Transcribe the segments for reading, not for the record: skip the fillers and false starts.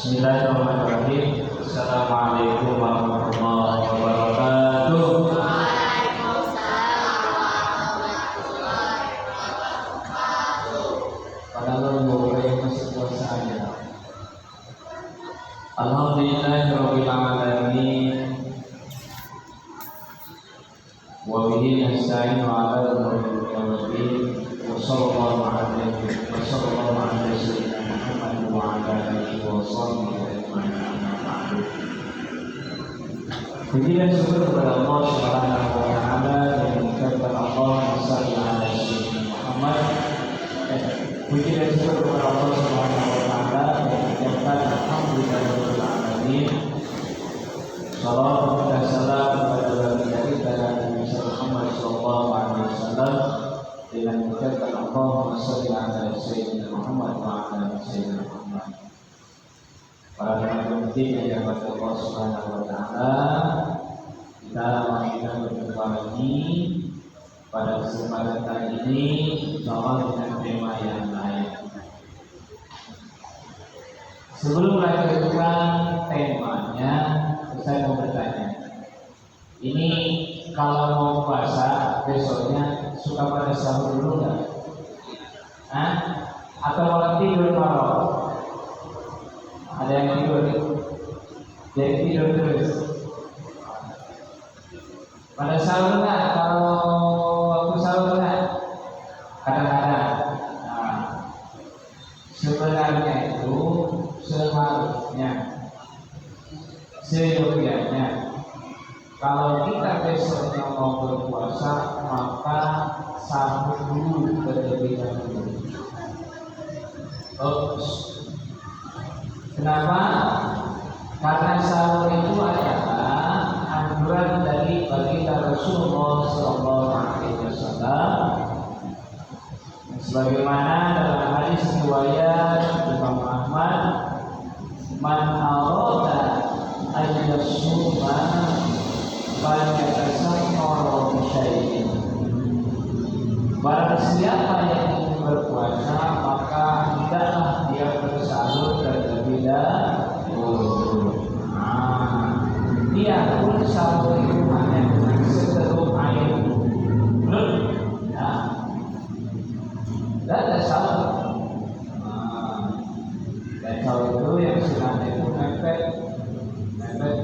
Bismillahirrahmanirrahim. Assalamualaikum warahmatullahi wabarakatuh. Alhamdulillahirabbil alamin. Wa bihi nasta'inu 'ala umuri dunya wa sallallahu alaihi wa sallam ala sayyidina Muhammad wa ala alihi wa sahbihi ajma'in. Puji dan syukur kepada Allah Subhanahu wa taala yang mengucapkan Allahumma shalli ala sayyidina Muhammad. Puji dan syukur kepada Allah Subhanahu wa taala yang mengucapkan alhamdulillahirabbil alamin. Salawat dan salam kepada Nabi kita Nabi Muhammad sallallahu alaihi wasallam dengan mengucapkan Allahumma shalli ala sayyidina Muhammad wa ala sayyidina Muhammad. Para penonton yang dirahmati Allah Subhanahu wa taala, kita berjumpa lagi pada kesempatan kali ini bersama dengan tema yang lain. Sebelum melanjutkan temanya, saya mau bertanya. Ini kalau mau puasa besoknya suka pada sahur dulu nggak? Atau malah tidur malam? Ada yang tidur? Jadi tidur terus. Pada sahur nggak? Kalau waktu sahur nggak? Kadang-kadang. Sebenarnya itu seharusnya, seyogyanya, kalau kita besoknya mau berpuasa maka sahur dulu terlebih dahulu. Kenapa? Karena sahur itu adalah anjuran dari baginda Rasulullah SAW, sebagaimana dalam hadis riwayat Imam Ahmad, man arada ayyasuma falyatasammara bi syai'in. Barang siapa yang ingin berpuasa maka hendaklah dia bersahur terlebih dahulu. Dia pun sahur itu hanya dengan seteguk air. Dan ada sahur. Dan sahur itu yang istilahnya itu mepet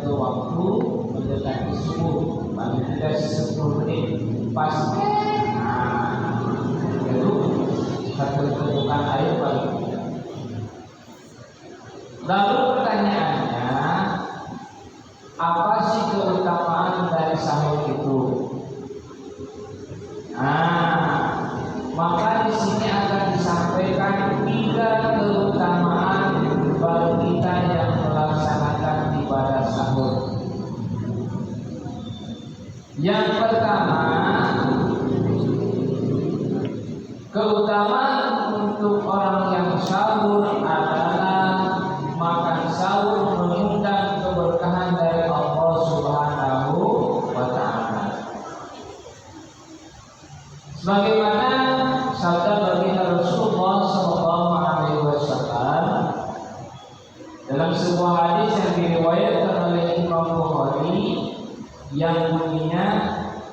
ke waktu mendekati subuh, paling tidak 10 menit pas. Itu satu tegukan air paling tidak. Lalu pertanyaannya, apa sih keutamaan dari sahur itu? Maka di sini akan disampaikan 3 keutamaan bagi kita yang melaksanakan ibadah sahur. Yang pertama, keutamaan untuk orang yang sahur adalah makan sahur mengundang keberkahan dari Allah Subhanahu wa taala. Sebagaimana sabda baginda Rasulullah sallallahu alaihi wasallam dalam sebuah hadis yang diriwayatkan oleh Imam Bukhari yang bunyinya,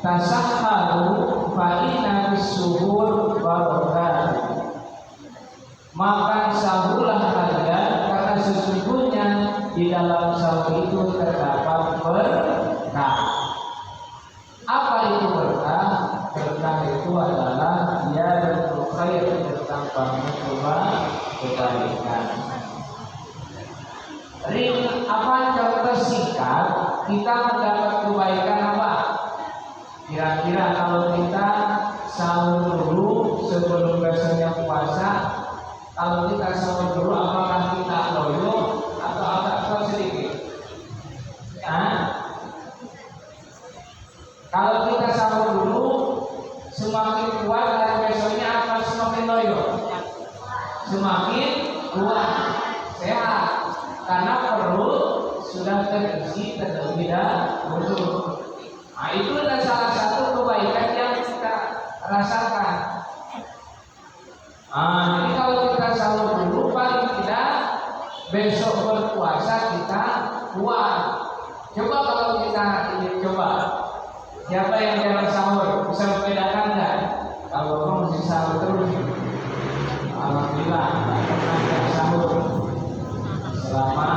tasahharu fa inna bis-suhur barakah. Makan sahurlah kalian karena sesungguhnya di dalam sahur itu terdapat berkah. Apa itu berkah? Berkah itu adalah ziyadatul khair, bertambah kebaikan. Apa contoh singkat kita mendapat kebaikan apa? Kira-kira kalau kita sahur dulu sebelum besoknya puasa, kalau kita sahur dulu apakah kita loyo atau agak sedikit? Kalau kita sahur dulu semakin kuat dari besoknya apa semakin loyo? Semakin kuat, sehat, karena perut sudah terisi terlebih dahulu. Itu adalah salah satu kebaikan yang kita rasakan. Jadi kalau kita sahur dulu paling tidak besok besok berpuasa kita kuat. Coba kalau kita ingin coba, siapa yang jarang sahur bisa membedakan nggak? Kalau kamu mesti sahur terus, alhamdulillah nggak pernah tidak sahur selama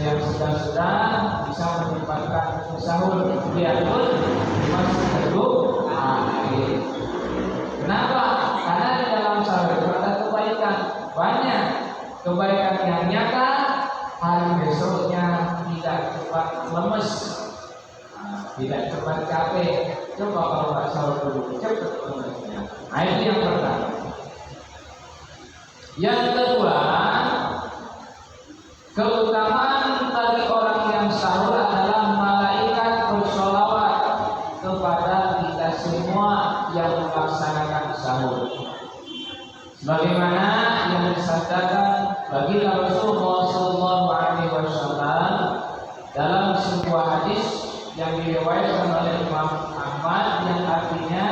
yang sudah bisa menyempatkan sahur biarpun masih teduh akhir. Kenapa? Karena di dalam sahur ada kebaikan banyak, kebaikan yang nyata. Hari besoknya tidak cepat lemes, tidak cepat capek. Coba kalau nggak sahur dulu, cepat lemesnya. Nah, itu yang pertama. Yang kedua, keutamaan bagi orang yang sahur adalah malaikat bersolawat kepada kita semua yang melaksanakan sahur. Sebagaimana yang disabdakan bagi Rasulullah SAW dalam sebuah hadis yang diriwayatkan oleh Imam Ahmad yang artinya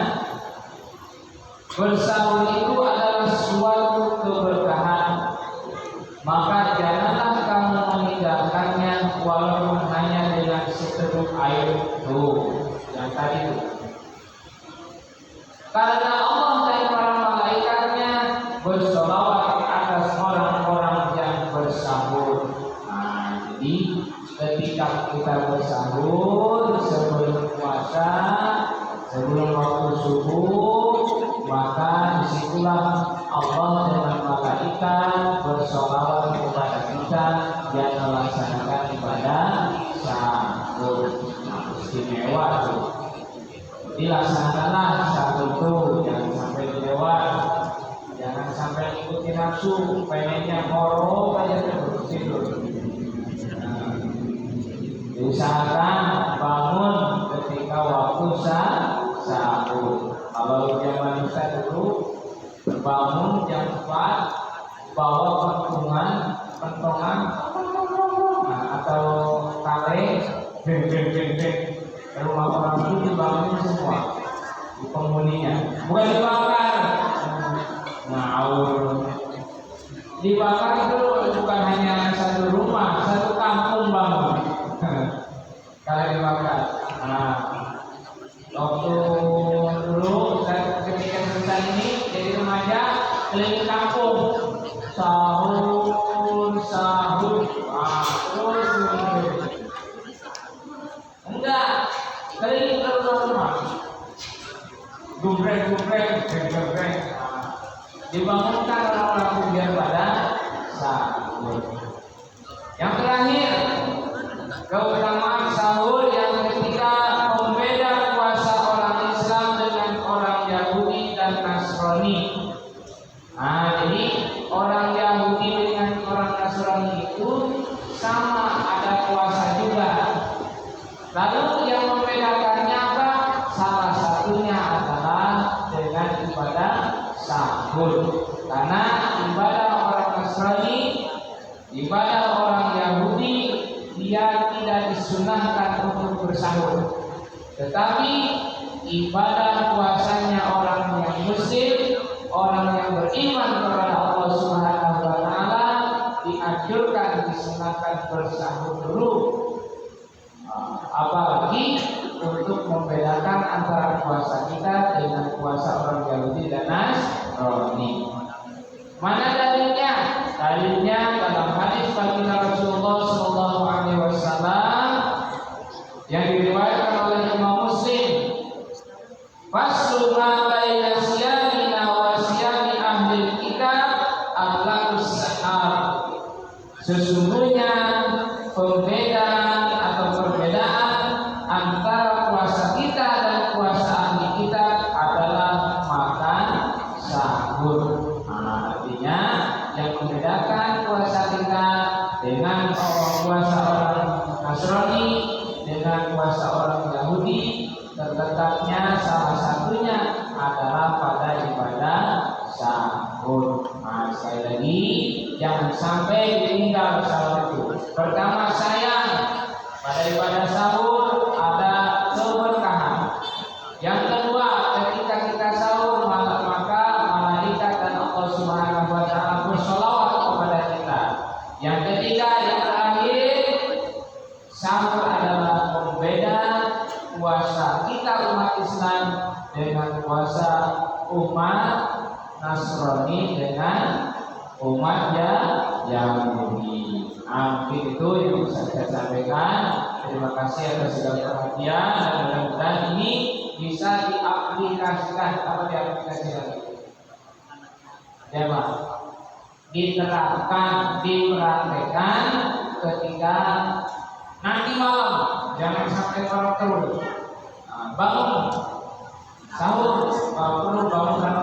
bersahur itu adalah suatu keberkahan, maka janganlah kamu meninggalkannya walaupun hanya dengan seteguk air yang tadi itu. Karena Allah dan para malaikatnya bersolawat atas orang-orang yang bersahur. Nah, jadi ketika kita bersahur sebelum puasa, sebelum waktu subuh, maka disitulah Allah dengan malaikat bersolawat kepada kita yang melaksanakan ibadah sahur. Istimewa itu. Dilaksanakanlah sahur itu, jangan sampai lewat, jangan sampai ikuti nafsu, pengennya ngorok aja terus tidur. Diusahakan bangun ketika waktu sahur. Kalau zaman kita dulu bangun jam 4, bawa pentongan atau kare, rumah orang itu dibangun semua di penghuninya, bukan dibakar. Ngawur, dibakar itu bukan hanya satu rumah, satu kampung bangun. Kalau dibakar. Nah, waktu dulu ketika selesai ini jadi remaja keliling kampung sahur terus enggak keliling ke rumah gubrek dibangunkan orang-orang biar pada sahur. Yang terakhir, keutamaan sahur yang ketika membeda puasa orang Islam dengan orang Yahudi dan Nasrani. Nah, jadi orang Yahudi dengan orang Nasrani itu sama, ada puasa juga. Lalu yang membedakannya apa? Salah satunya adalah dengan ibadah sahur. Karena ibadah orang Nasrani, ibadah orang Yahudi, dia tidak disunahkan untuk bersahur. Tetapi ibadah puasanya orang yang muslim, orang yang beriman kepada Allah Subhanahu wa taala, dianjurkan disunahkan bersahur dulu. Apalagi untuk membedakan antara puasa kita dengan puasa orang Yahudi dan Nasrani. Mana dalilnya? Dalilnya dalam hadis baginda Rasulullah SAW yang diriwayatkan oleh Imam Muslim. Faslu ma baina siyamina wa siyami ahli kitab akhlaqus sahar. Sesungguhnya perbedaan antara puasa kita dan puasa ahli kitab adalah makan sahur. Nah, artinya yang membedakan puasa kita dengan puasa orang Nasrani dengan puasa orang Yahudi, terletaknya salah satunya adalah pada ibadah sahur. Nah, sekali lagi jangan sampai ditinggal sahur itu. Pertama, sayang pada ibadah sahur ada keberkahan. Yang kedua, ketika kita sahur maka malaikat dan Allah Subhanahu wa taala bersolawat kepada kita. ketiga yang terakhir, sahur adalah pembeda puasa kita umat Islam dengan puasa umat Nasrani dengan umat Yahudi. Mungkin itu yang bisa saya sampaikan. Terima kasih atas segala perhatian dan mudah-mudahan ini bisa diaplikasikan. Apa diaplikasikan? Ya Pak, diterapkan, dipraktekkan ketika nanti malam. Jangan sampai malam terus. Bangun sahur, perlu bangun karena